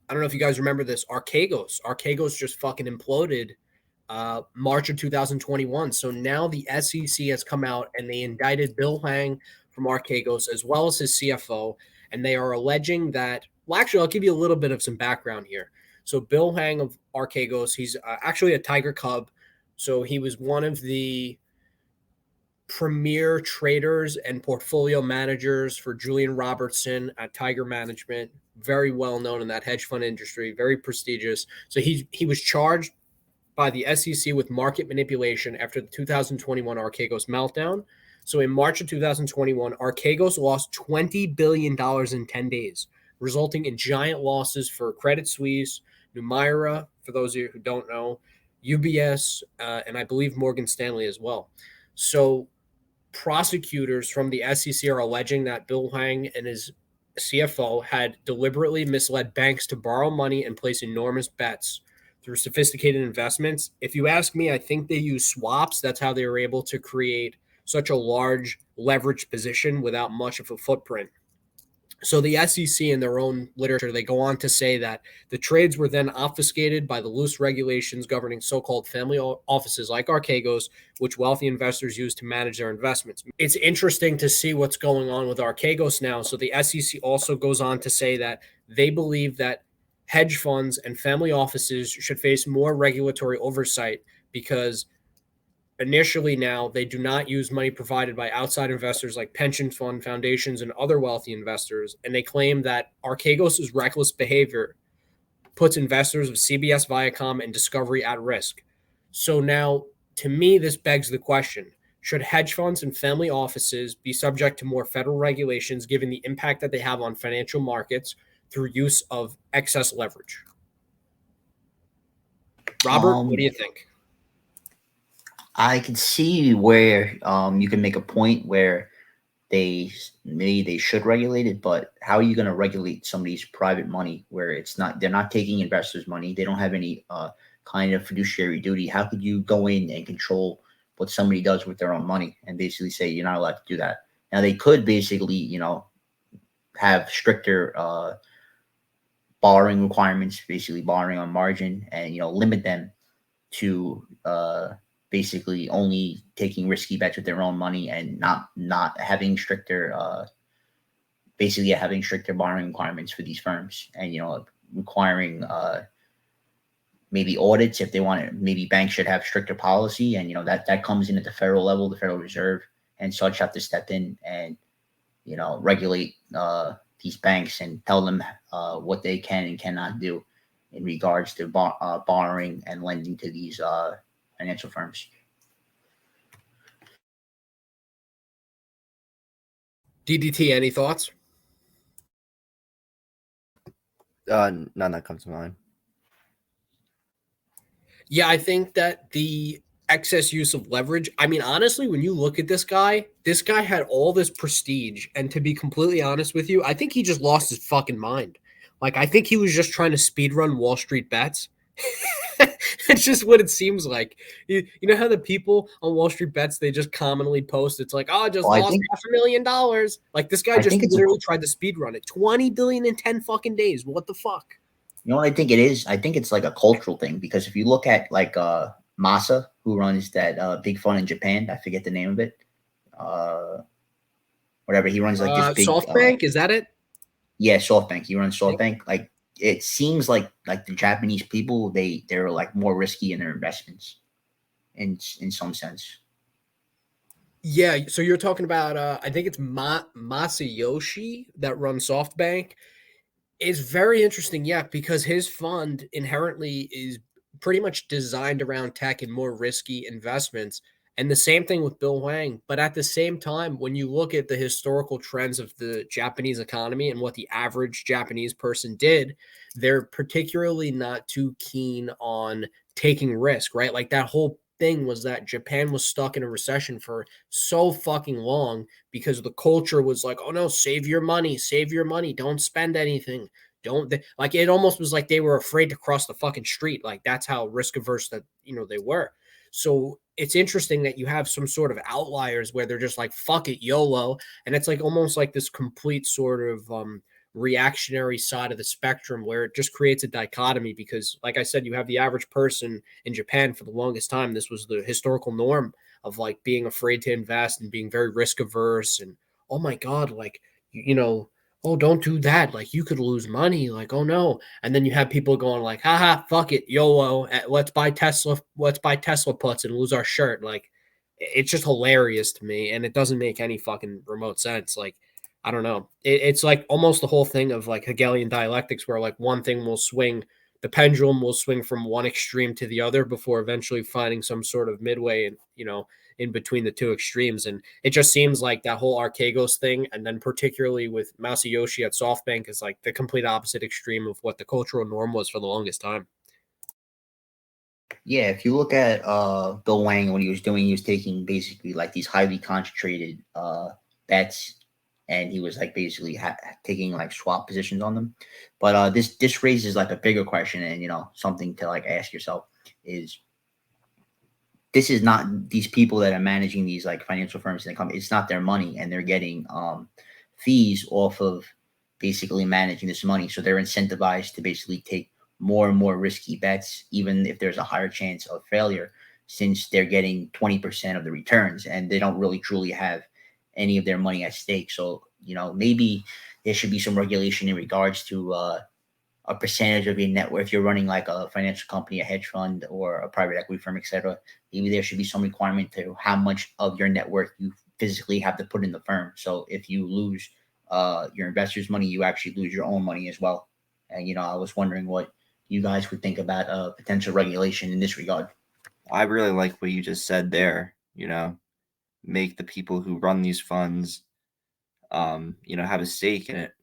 I don't know if you guys remember this. Archegos just fucking imploded March of 2021. So now the SEC has come out and they indicted Bill Hwang from Archegos as well as his CFO, and they are alleging that. Well, actually, I'll give you a little bit of some background here. So Bill Hwang of Archegos, he's actually a Tiger Cub. So he was one of the premier traders and portfolio managers for Julian Robertson at Tiger Management, very well known in that hedge fund industry, very prestigious. So he was charged by the SEC with market manipulation after the 2021 Archegos meltdown. So in March of 2021, Archegos lost $20 billion in 10 days, resulting in giant losses for Credit Suisse, Numira, for those of you who don't know, UBS, and I believe Morgan Stanley as well. So prosecutors from the SEC are alleging that Bill Hwang and his CFO had deliberately misled banks to borrow money and place enormous bets through sophisticated investments. If you ask me, I think they use swaps. That's how they were able to create such a large leverage position without much of a footprint. So the SEC in their own literature, they go on to say that the trades were then obfuscated by the loose regulations governing so-called family offices like Archegos, which wealthy investors use to manage their investments. It's interesting to see what's going on with Archegos now. So the SEC also goes on to say that they believe that hedge funds and family offices should face more regulatory oversight because initially now they do not use money provided by outside investors like pension fund foundations and other wealthy investors, and they claim that Archegos' reckless behavior puts investors of CBS, Viacom, and Discovery at risk. So now, to me, this begs the question: should hedge funds and family offices be subject to more federal regulations given the impact that they have on financial markets through use of excess leverage? Robert, what do Um, you think? I can see where you can make a point where maybe they should regulate it, but how are you going to regulate somebody's private money where it's not they're not taking investors' money, they don't have any kind of fiduciary duty? How could you go in and control what somebody does with their own money and basically say you're not allowed to do that? Now they could basically, have stricter borrowing requirements, basically borrowing on margin, and limit them to basically only taking risky bets with their own money and not having stricter basically having stricter borrowing requirements for these firms, and requiring maybe audits if they want it. Maybe banks should have stricter policy, and that comes in at the federal level. The Federal Reserve and such have to step in and regulate these banks and tell them what they can and cannot do in regards to borrowing and lending to these financial firms. DDT, any thoughts? None that comes to mind. Yeah, I think that the excess use of leverage. I mean, honestly, when you look at this guy had all this prestige. And to be completely honest with you, I think he just lost his fucking mind. Like, I think he was just trying to speed run Wall Street bets. It's just what it seems like. You know how the people on Wall Street bets, they just commonly post, it's like, oh, I just Well, lost $500,000. Like, this guy I just think it's a literally tried to speed run it. 20 billion in 10 fucking days. What the fuck? You know what I think it is? I think it's like a cultural thing, because if you look at like Masa, who runs that big fund in Japan, I forget the name of it. Uh, Whatever, he runs like this big SoftBank, is that it? yeah, SoftBank. He runs I think. SoftBank. Like, it seems like the Japanese people, they're like more risky in their investments in some sense. Yeah, so you're talking about I think it's Masayoshi that runs SoftBank. Is very interesting, yeah, because his fund inherently is pretty much designed around tech and more risky investments. And the same thing with Bill Hwang. But at the same time, when you look at the historical trends of the Japanese economy and what the average Japanese person did, they're particularly not too keen on taking risk, right? Like that whole thing was that Japan was stuck in a recession for so fucking long because the culture was like, oh no, save your money, don't spend anything. Don't they, like it almost was like they were afraid to cross the fucking street. Like that's how risk averse that they were. So it's interesting that you have some sort of outliers where they're just like fuck it, YOLO, and it's like almost like this complete sort of reactionary side of the spectrum where it just creates a dichotomy because, like I said, you have the average person in Japan for the longest time. This was the historical norm of like being afraid to invest and being very risk averse. And oh my God, like, oh, don't do that. Like, you could lose money. Like, oh no. And then you have people going like, haha, fuck it, YOLO. Let's buy Tesla. Let's buy Tesla puts and lose our shirt. Like, it's just hilarious to me. And it doesn't make any fucking remote sense. Like, I don't know. It's like almost the whole thing of like Hegelian dialectics where like one thing will swing, the pendulum will swing from one extreme to the other before eventually finding some sort of midway and, in between the two extremes. And it just seems like that whole Archegos thing, and then particularly with Masayoshi at SoftBank, is like the complete opposite extreme of what the cultural norm was for the longest time. Yeah, if you look at Bill Wang, what he was taking basically like these highly concentrated bets, and he was like basically taking like swap positions on them. But this raises like a bigger question, and something to like ask yourself is, this is not these people that are managing these like financial firms and it's not their money, and they're getting fees off of basically managing this money. So they're incentivized to basically take more and more risky bets, even if there's a higher chance of failure, since they're getting 20% of the returns and they don't really truly have any of their money at stake. So, maybe there should be some regulation in regards to a percentage of your net worth. If you're running like a financial company, a hedge fund, or a private equity firm, etc., maybe there should be some requirement to how much of your net worth you physically have to put in the firm. So if you lose your investors' money, you actually lose your own money as well. And I was wondering what you guys would think about potential regulation in this regard. I really like what you just said there. Make the people who run these funds, have a stake in it.